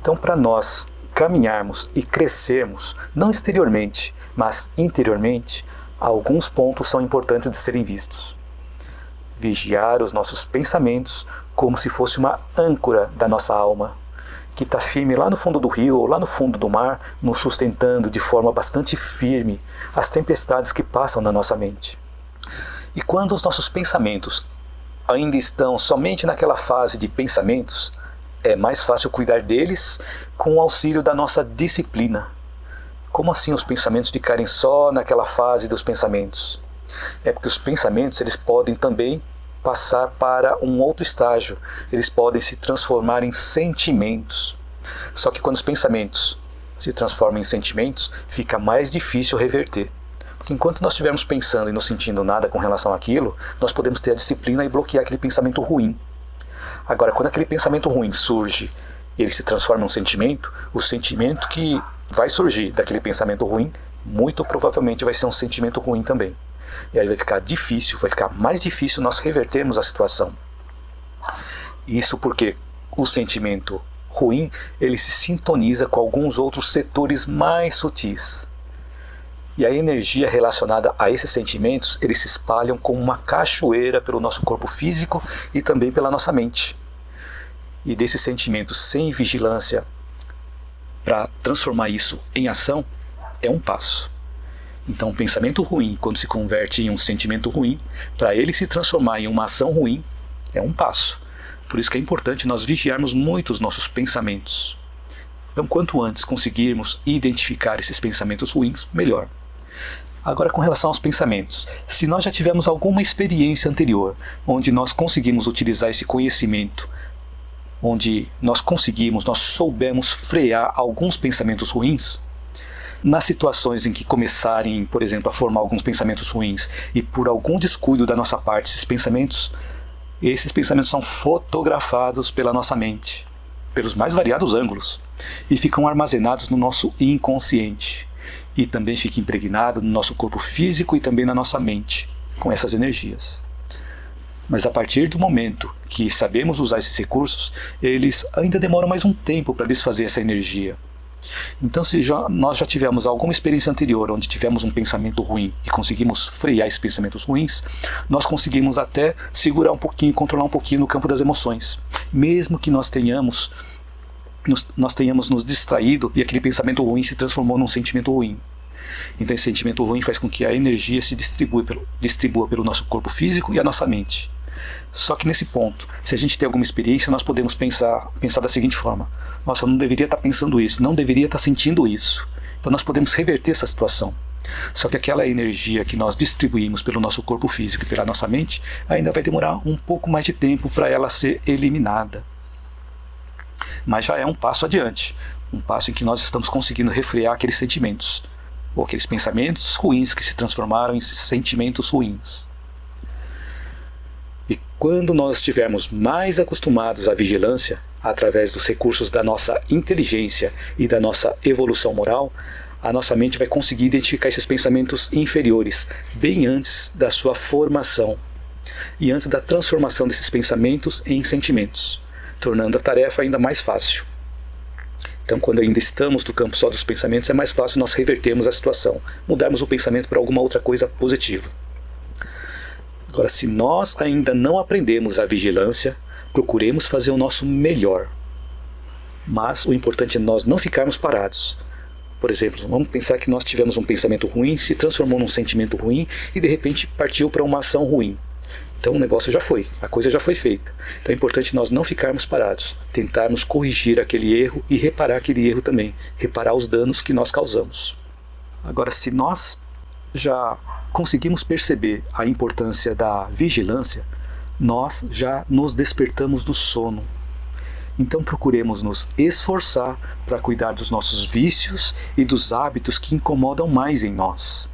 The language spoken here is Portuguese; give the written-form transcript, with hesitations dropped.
Então, para nós caminharmos e crescermos, não exteriormente, mas interiormente, alguns pontos são importantes de serem vistos. Vigiar os nossos pensamentos como se fosse uma âncora da nossa alma, que está firme lá no fundo do rio ou lá no fundo do mar, nos sustentando de forma bastante firme as tempestades que passam na nossa mente. E quando os nossos pensamentos ainda estão somente naquela fase de pensamentos, é mais fácil cuidar deles com o auxílio da nossa disciplina. Como assim os pensamentos ficarem só naquela fase dos pensamentos? É porque os pensamentos eles podem também passar para um outro estágio. Eles podem se transformar em sentimentos. Só que quando os pensamentos se transformam em sentimentos, fica mais difícil reverter. Porque enquanto nós estivermos pensando e não sentindo nada com relação àquilo, nós podemos ter a disciplina e bloquear aquele pensamento ruim. Agora, quando aquele pensamento ruim surge, ele se transforma em um sentimento, o sentimento que vai surgir daquele pensamento ruim, muito provavelmente vai ser um sentimento ruim também. E aí vai ficar mais difícil nós revertermos a situação. Isso porque o sentimento ruim, ele se sintoniza com alguns outros setores mais sutis. E a energia relacionada a esses sentimentos, eles se espalham como uma cachoeira pelo nosso corpo físico e também pela nossa mente. E desses sentimentos sem vigilância, para transformar isso em ação, é um passo. Então, um pensamento ruim, quando se converte em um sentimento ruim, para ele se transformar em uma ação ruim, é um passo. Por isso que é importante nós vigiarmos muito os nossos pensamentos. Então, quanto antes conseguirmos identificar esses pensamentos ruins, melhor. Agora, com relação aos pensamentos, se nós já tivemos alguma experiência anterior, onde nós conseguimos utilizar esse conhecimento, onde nós soubemos frear alguns pensamentos ruins, nas situações em que começarem, por exemplo, a formar alguns pensamentos ruins e por algum descuido da nossa parte, esses pensamentos são fotografados pela nossa mente, pelos mais variados ângulos, e ficam armazenados no nosso inconsciente. E também fica impregnado no nosso corpo físico e também na nossa mente, com essas energias. Mas a partir do momento que sabemos usar esses recursos, eles ainda demoram mais um tempo para desfazer essa energia. Então, se nós já tivemos alguma experiência anterior onde tivemos um pensamento ruim e conseguimos frear esses pensamentos ruins, nós conseguimos até segurar um pouquinho, controlar um pouquinho no campo das emoções. Mesmo que nós tenhamos nos distraído e aquele pensamento ruim se transformou num sentimento ruim. Então esse sentimento ruim faz com que a energia se distribua pelo nosso corpo físico e a nossa mente. Só que nesse ponto, se a gente tem alguma experiência, nós podemos pensar da seguinte forma: nossa, eu não deveria estar pensando isso, não deveria estar sentindo isso. Então nós podemos reverter essa situação. Só que aquela energia que nós distribuímos pelo nosso corpo físico e pela nossa mente, ainda vai demorar um pouco mais de tempo para ela ser eliminada. Mas já é um passo adiante, um passo em que nós estamos conseguindo refrear aqueles sentimentos, ou aqueles pensamentos ruins que se transformaram em sentimentos ruins. E quando nós estivermos mais acostumados à vigilância, através dos recursos da nossa inteligência e da nossa evolução moral, a nossa mente vai conseguir identificar esses pensamentos inferiores bem antes da sua formação e antes da transformação desses pensamentos em sentimentos, tornando a tarefa ainda mais fácil. Então, quando ainda estamos no campo só dos pensamentos, é mais fácil nós revertermos a situação, mudarmos o pensamento para alguma outra coisa positiva. Agora, se nós ainda não aprendemos a vigilância, procuremos fazer o nosso melhor. Mas o importante é nós não ficarmos parados. Por exemplo, vamos pensar que nós tivemos um pensamento ruim, se transformou num sentimento ruim e de repente partiu para uma ação ruim. Então o negócio já foi, a coisa já foi feita. Então é importante nós não ficarmos parados, tentarmos corrigir aquele erro e reparar aquele erro também, reparar os danos que nós causamos. Agora, se nós já conseguimos perceber a importância da vigilância, nós já nos despertamos do sono. Então procuremos nos esforçar para cuidar dos nossos vícios e dos hábitos que incomodam mais em nós.